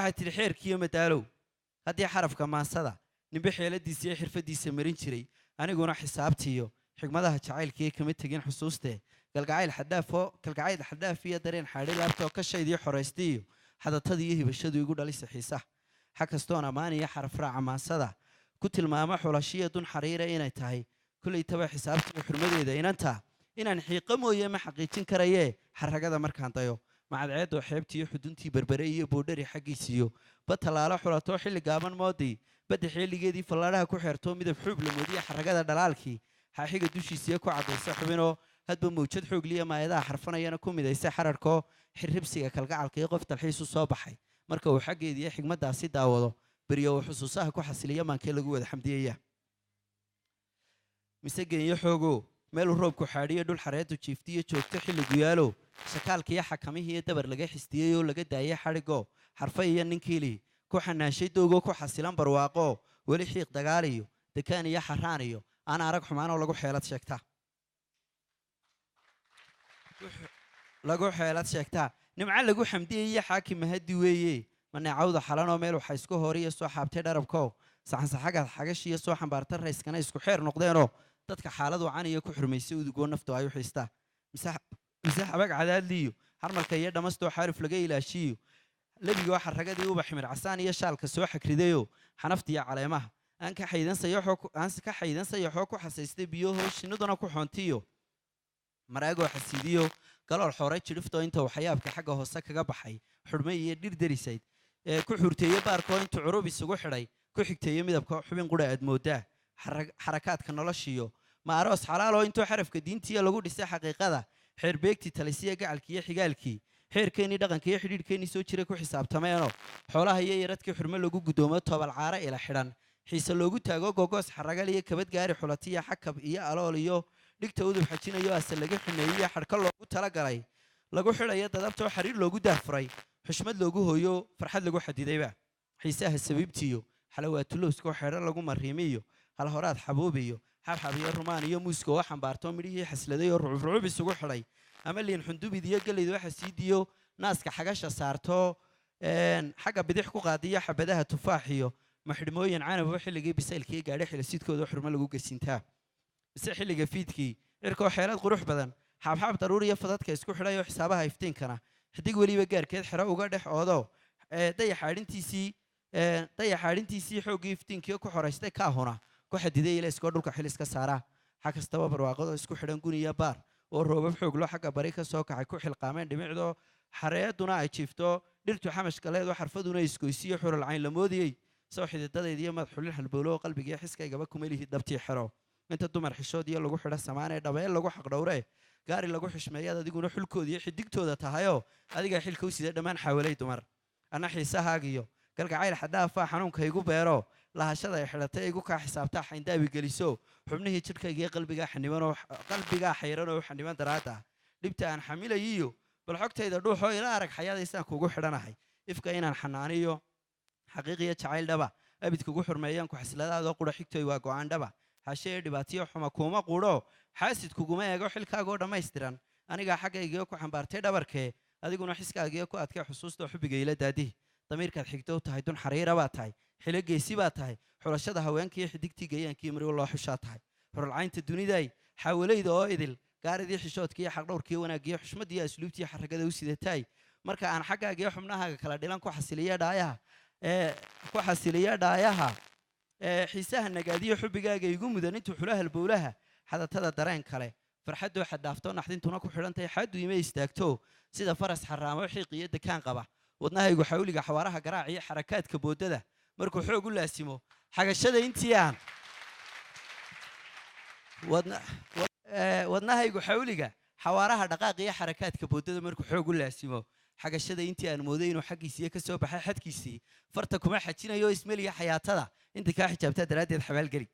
waxay tiri xeerkiiyo madaalow haddii xarafka maansada ninba xeeladiisa iyo xirfadiisa marin jiray aniguna xisaabtiiyo xigmadaha jacaylkiiyo kama tegin xusuustee kalgacayl xadaaf iyo dareen xaadhi laabtoo ka shaydiyo xoraystiiyo xadatadii iyo hibashadu igu dhalisa xiisaha xa kastoon ammaan iyo xaraf raaca maansada ku tilmaamo xulashiya dun xariira inay tahay kulaytaba xisaabtiiyo xurmadeeda inantaa inaan xiiqo mooye ma xaqiijin karayee xaragada markaan dayo macadceeddoo xeebtiiyo xuduntii berbere iyo boodhari xaggiisiyo ba tallaalo xulatoo xilli gaaban moodii badda xeeligeedii fallaadhaha ku xeertoo midab xuub la moodiya xaragada dhalaalkii xaaxiga dushiisiiyo ku caddaysa xubinoo hadba mawjad xoogliya maayadaha xarfanayana ku midaysa xararkoo xirribsiga kalgacalka iyo qof dalxiis u soo baxay marka uu xaggeediiyo xigmaddaasi daawado beriyo uu xusuusaha ku xasiliya maankee lagu wada xamdiyaya mise geenyo xoogo meeluu roobku xaadhiyo dhul xareeddu jiiftiyo joogto xilli guyaalo shakaalkiiyo xakamihii iyo dabar laga xistiyey oo laga daayay xadhigoo xarfa iyo ninkiili ku xanaashay doogoo ku xasilan barwaaqoo weli xiiq dagaaliyo dekaan iyo xaraan iyo aan arag xumaanoo lagu xeelad sheegtaa nimco lagu xamdiyay iyo xaakim mahadi weeye maneecawda xalanoo meel waxa isku horiyo soo xaabtay dharabko saxansaxagaad xagashiiyo soo xambaarta rayskana isku xeer noqdeenoo dadka xaalad wacan iyo ku xurmaysay udugoo naftu ay u xiistaa mise xabag cadaadliyo harmalka iyo dhamastoo xaarif laga ilaashiyo lebigoo xaragadii uba ximir casaan iyo shaalka soo xakridayoo xanaftiyo caleemaha aan ka xaydan sayaxoo ku xasaystay biyahoo shinniduna ku xoontiyo maraagoo xasiidiyo galool xooray jidhiftoo inta waxyaabka xagga hoose kaga baxay xudhme iyo dhir darisayd ku xurteeye baarkoo intuu curub isugu xidhay ku xigteeye midabka xubin qura aad moodaa xarakaadka noloshiyo ma aroos xalaaloo intuu xarafka diintiya lagu dhisay xaqiiqada xeer beegtii talisiya gacalkii iyo xigaalkii xeerkeennii dhaqanka iyo xidhiidhkeennii soo jira ku xisaabtameenoo xoolaha iyo yaradkii xurmo lagu guddoomo toobal caara ila xidhan xiise loogu taago gogoos xaragal iyo kabad gaari xulatiya xakab iyo alool iyo dhigta udub xajinayo asal laga xineeyey xadhka loogu talagalay lagu xidhayo dadabtoo xariir loogu daahfuray xushmad loogu hooyo farxad lagu xadidayba xiisaha sabiibtiiyo xalawaatulowskoo xeedho lagu mariimiyo halhoraad xabuubiyo xabxab iyo rumaan iyo muuska oo xambaartoo midhihii xasladay oo rucub isugu xidhay ama liin xundubid iyo galeyd waxa siidiyo naaska xagasha saartoo xagga bidix ku qaadiyo xabadaha tufaaxiyo maxidhmooyin canabo xilligii bisaylkii gaadhay xilasiidkooda xurmo lagu gasintaa mise xilliga fiidkii cirkoo xeelad qurux badan xaabxaab daruur iyo fadadka isku xidhay oo xisaabaha iftiinkana xidig weliba gaarkeed xero uga dhex oodo dayaxaadhintiisii xooggii iftiinkii ku xoraystay kaahuna ku xadiday ilayskoo dhulka xil iska saaraa xa kastaba barwaaqadoo isku xidhan guniya baar oo roobab xooglo xagga bari ka soo kacay ku xilqaameen dhimicdoo xareeduna ay jiifto dhirtu xamash galeedoo xarfaduna isgoysiyo xurul cayn la moodiyey soo xididadayda iyo madaxulin halbowlo oo qalbigiiyo xiskaygaba kumelihi dhabtii xero inta dumar xishood iyo lagu xidho samaan ee dhabeel lagu xaqdhowre gaari lagu xishmeeyaad adiguna xulkooda iyo xidigtooda tahayoo adigaa xilka u sida dhammaan xawalay dumar anna xiisahaagiyo galgacayl xadaafaa xanuunka igu beero lahashada ay xidhatay igu kaa xisaabtaa xayndaabi geliso xubnihii jidhkayga iyo qalbigaa xayranoo u xaniban daraadda dhibta aan xamilayiyo bal xogtayda dhuuxoo ila arag xayaadaysaan kugu xidhanahay ifka inaan xanaaniyo xaqiiqiyo jacayl dhaba abid kugu xurmeeyaan ku xasladaadoo qura xigtoy waa go'aan dhaba xashe ee dhibaatiyo xuma kuuma quudho xaasid kuguma eego xilkaagoo dhammaystiran anigaa xaggaygiyo ku xambaartay dhabarkee adiguna xiskaagiyo ku adkay xusuusta xubbiga ila daadihi damiirkaad xigto u tahay dun xariira baa tahay xilo geesi baa tahay xulashada haweenkaiyo xidigtii gayaankii marigo loo xushaa tahay xuralcaynta duniday xaawalayda oo idil gaaridii xishoodkiiyo xaqdhowrkiiyo wanaaggiyo xushmadiiyo asluubtiiyo xaragada u sidataay marka aan xaggaagiyo xubnahaaga kala dhilan ku xasiliya dhaayaha xiisaha nagaadiyo xubbigaaga igu mudan intuu xula halbowlaha xadatada dareen kale farxaddoo xaddaafto naxdintuna ku xidhantahay xaaddu ima istaagto sida faras xaraamo xiiq iyo dekaan qaba wadnahaygu xawliga xawaaraha garaac iyo xarakaadka boodada markuu xoog u laasimo xagashada intii aan wadnahaygu xawliga xawaaraha dhaqaaq iyo xarakaadka boodada markuu xoog u laasimo xagashada intii aan mooday inuu xaggiisiiyo ka soo baxay xadkiisii farta kuma xajinayo ismeliya xayaatada inta kaa xijaabtaa daraaddeed xabaalgeli